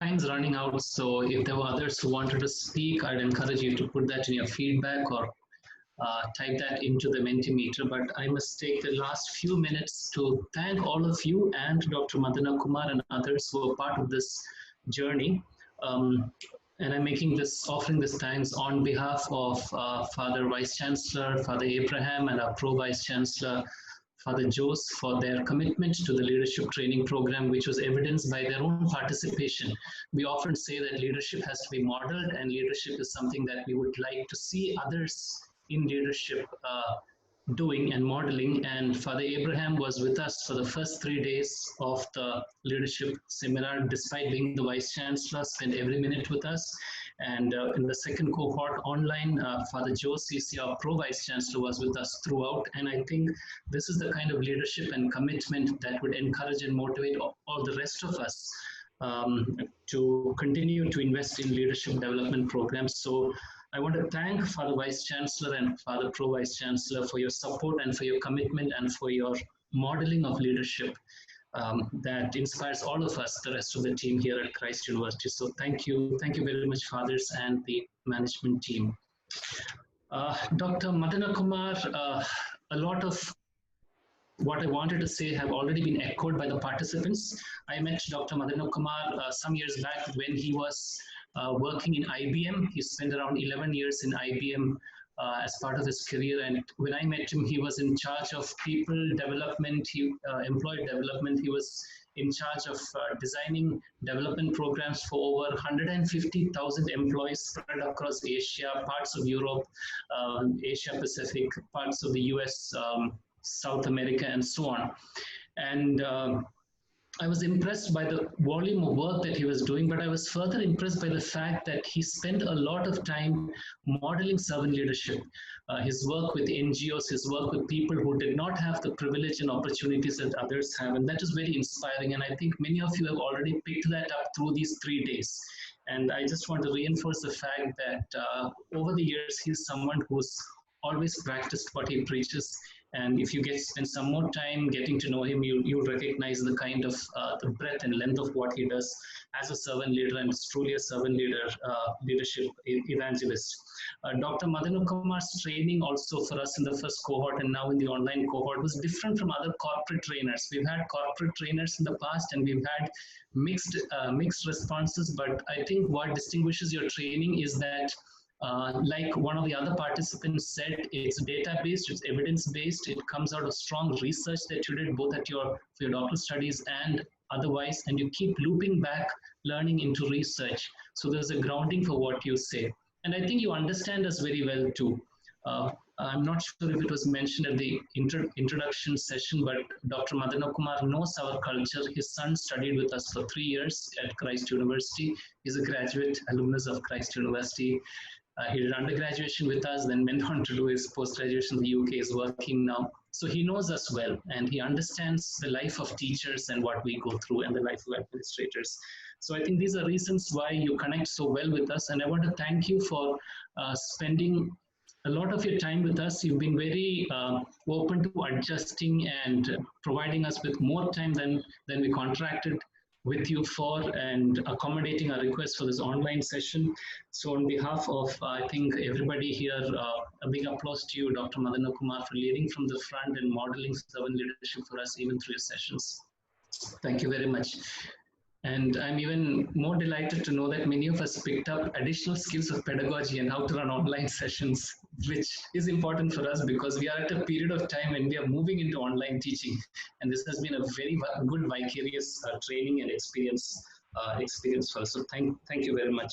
time's running out, so if there were others who wanted to speak, I'd encourage you to put that in your feedback or type that into the Mentimeter. But I must take the last few minutes to thank all of you and Dr. Madana Kumar and others who are part of this journey. And I'm offering this thanks on behalf of Father Vice Chancellor, Father Abraham, and our Pro Vice Chancellor, Father Jose, for their commitment to the leadership training program, which was evidenced by their own participation. We often say that leadership has to be modeled, and leadership is something that we would like to see others in leadership doing and modeling. And Father Abraham was with us for the first 3 days of the leadership seminar, despite being the Vice Chancellor, spent every minute with us. And in the second cohort online, Father Jose, our Pro Vice Chancellor, was with us throughout. And I think this is the kind of leadership and commitment that would encourage and motivate all the rest of us to continue to invest in leadership development programs. So I want to thank Father Vice Chancellor and Father Pro Vice Chancellor for your support and for your commitment and for your modeling of leadership that inspires all of us, the rest of the team here at Christ University. So thank you very much, Fathers and the management team. Dr. Madana Kumar, a lot of what I wanted to say have already been echoed by the participants. I met Dr. Madana Kumar some years back when he was working in IBM. He spent around 11 years in IBM as part of his career. And when I met him, he was in charge of people development, employee development. He was in charge of designing development programs for over 150,000 employees spread across Asia, parts of Europe, Asia Pacific, parts of the US, South America, and so on. And I was impressed by the volume of work that he was doing, but I was further impressed by the fact that he spent a lot of time modeling servant leadership. His work with NGOs, his work with people who did not have the privilege and opportunities that others have, and that is very inspiring. And I think many of you have already picked that up through these 3 days. And I just want to reinforce the fact that over the years, he's someone who's always practiced what he preaches. And if you spend some more time getting to know him, you'll recognize the kind of the breadth and length of what he does as a servant leader, and it's truly a servant leadership evangelist. Dr. Madana Kumar's training also for us in the first cohort and now in the online cohort was different from other corporate trainers. We've had corporate trainers in the past and we've had mixed responses, but I think what distinguishes your training is that like one of the other participants said, it's data-based, it's evidence-based, it comes out of strong research that you did both for your doctoral studies and otherwise, and you keep looping back learning into research. So there's a grounding for what you say. And I think you understand us very well too. I'm not sure if it was mentioned at the introduction session, but Dr. Madana Kumar knows our culture. His son studied with us for 3 years at Christ University. He's a graduate alumnus of Christ University. He did undergraduation with us, then went on to do his post-graduation in the UK, is working now. So he knows us well, and he understands the life of teachers and what we go through and the life of administrators. So I think these are reasons why you connect so well with us, and I want to thank you for spending a lot of your time with us. You've been very open to adjusting and providing us with more time than we contracted with you for, and accommodating our request for this online session. So on behalf of, I think, everybody here, a big applause to you, Dr. Madana Kumar, for leading from the front and modeling servant leadership for us even through your sessions. Thank you very much. And I'm even more delighted to know that many of us picked up additional skills of pedagogy and how to run online sessions, which is important for us because we are at a period of time when we are moving into online teaching. And this has been a very good vicarious training and experience for us. So thank you very much.